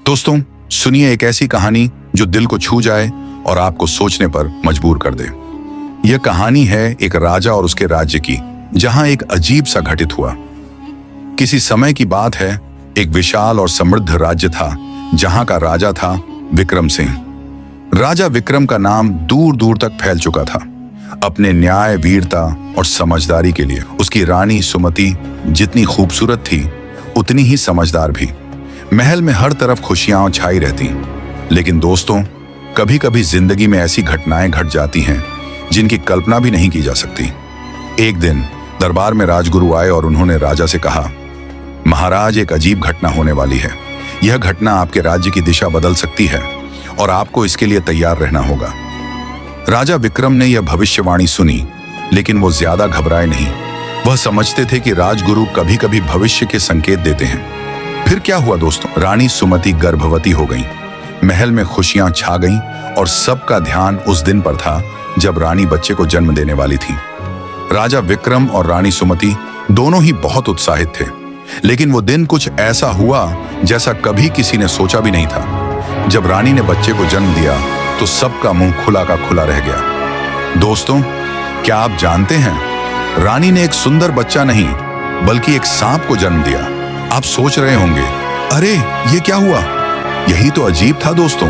दोस्तों, सुनिए एक ऐसी कहानी जो दिल को छू जाए और आपको सोचने पर मजबूर कर दे। यह कहानी है एक राजा और उसके राज्य की, जहां एक अजीब सा घटित हुआ। किसी समय की बात है, एक विशाल और समृद्ध राज्य था जहां का राजा था विक्रम सिंह। राजा विक्रम का नाम दूर दूर तक फैल चुका था। अपने न्याय, वीरता और समझदारी के लिए उसकी रानी सुमति जितनी खूबसूरत थी, उतनी ही समझदार भी। महल में हर तरफ खुशियां छाई रहती। लेकिन दोस्तों, कभी कभी जिंदगी में ऐसी घटनाएं घट जाती हैं जिनकी कल्पना भी नहीं की जा सकती। एक दिन दरबार में राजगुरु आए और उन्होंने राजा से कहा, महाराज, एक अजीब घटना होने वाली है। यह घटना आपके राज्य की दिशा बदल सकती है और आपको इसके लिए तैयार रहना होगा। राजा विक्रम ने यह भविष्यवाणी सुनी, लेकिन वो ज्यादा घबराए नहीं। वह समझते थे कि राजगुरु कभी कभी भविष्य के संकेत देते हैं। फिर क्या हुआ दोस्तों? रानी सुमति गर्भवती हो गई। महल में खुशियां छा गईं और सबका ध्यान उस दिन पर था जब रानी बच्चे को जन्म देने वाली थी। राजा विक्रम और रानी सुमति दोनों ही बहुत उत्साहित थे, लेकिन वो दिन कुछ ऐसा हुआ जैसा कभी किसी ने सोचा भी नहीं था। जब रानी ने बच्चे को जन्म दिया तो सबका मुंह खुला का खुला रह गया। दोस्तों, क्या आप जानते हैं, रानी ने एक सुंदर बच्चा नहीं बल्कि एक सांप को जन्म दिया। आप सोच रहे होंगे, अरे ये क्या हुआ? यही तो अजीब था दोस्तों।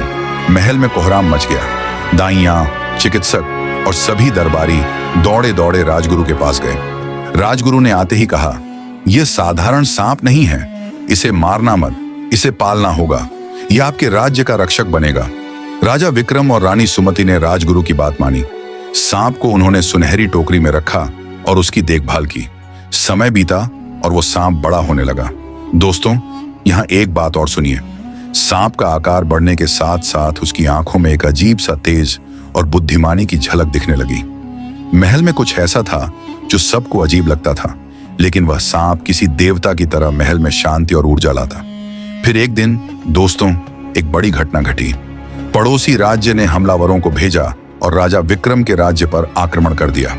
महल में कोहराम मच गया। दाइयां, चिकित्सक और सभी दरबारी दौड़े दौड़े राजगुरु के पास गए। राजगुरु ने आते ही कहा, यह साधारण सांप नहीं है, इसे मारना मत, इसे पालना होगा। यह आपके राज्य का रक्षक बनेगा। राजा विक्रम और रानी सुमति ने राजगुरु की बात मानी। सांप को उन्होंने सुनहरी टोकरी में रखा और उसकी देखभाल की। समय बीता और वो सांप बड़ा होने लगा। दोस्तों, यहाँ एक बात और सुनिए। सांप का आकार बढ़ने के साथ साथ उसकी आंखों में एक अजीब सा तेज और बुद्धिमानी की झलक दिखने लगी। महल में कुछ ऐसा था जो सबको अजीब लगता था, लेकिन वह सांप किसी देवता की तरह महल में शांति और ऊर्जा लाता। फिर एक दिन दोस्तों, एक बड़ी घटना घटी। पड़ोसी राज्य ने हमलावरों को भेजा और राजा विक्रम के राज्य पर आक्रमण कर दिया।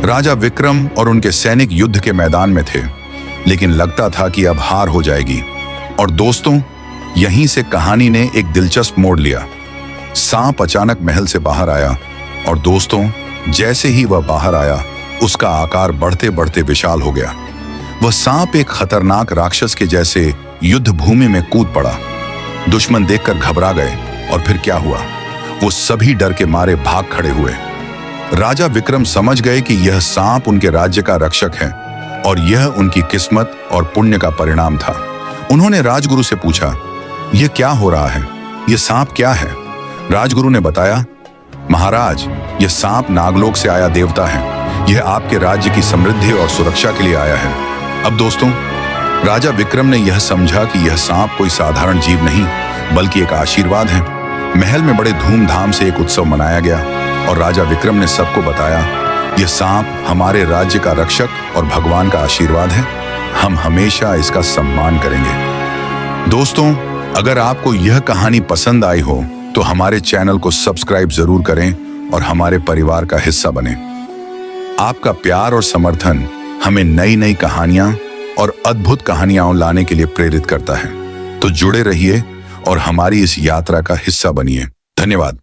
राजा विक्रम और उनके सैनिक युद्ध के मैदान में थे, लेकिन लगता था कि अब हार हो जाएगी। और दोस्तों, यहीं से कहानी ने एक दिलचस्प मोड़ लिया। सांप अचानक महल से बाहर आया और दोस्तों, जैसे ही वह बाहर आया, उसका आकार बढ़ते बढ़ते विशाल हो गया। वह सांप एक खतरनाक राक्षस के जैसे युद्ध भूमि में कूद पड़ा। दुश्मन देखकर घबरा गए और फिर क्या हुआ? वो सभी डर के मारे भाग खड़े हुए। राजा विक्रम समझ गए कि यह सांप उनके राज्य का रक्षक है और यह उनकी किस्मत और पुण्य का परिणाम था। उन्होंने राजगुरु से पूछा, यह क्या हो रहा है? यह सांप क्या है? राजगुरु ने बताया, महाराज, यह सांप नागलोक से आया देवता है। यह आपके राज्य की समृद्धि और सुरक्षा के लिए आया है। अब दोस्तों, राजा विक्रम ने यह समझा कि यह सांप कोई साधारण जीव नहीं बल्कि एक आशीर्वाद है। महल में बड़े धूमधाम से एक उत्सव मनाया गया और राजा विक्रम ने सबको बताया, यह सांप हमारे राज्य का रक्षक और भगवान का आशीर्वाद है। हम हमेशा इसका सम्मान करेंगे। दोस्तों, अगर आपको यह कहानी पसंद आई हो तो हमारे चैनल को सब्सक्राइब जरूर करें और हमारे परिवार का हिस्सा बने। आपका प्यार और समर्थन हमें नई नई कहानियां और अद्भुत कहानियां लाने के लिए प्रेरित करता है। तो जुड़े रहिए और हमारी इस यात्रा का हिस्सा बनिए। धन्यवाद।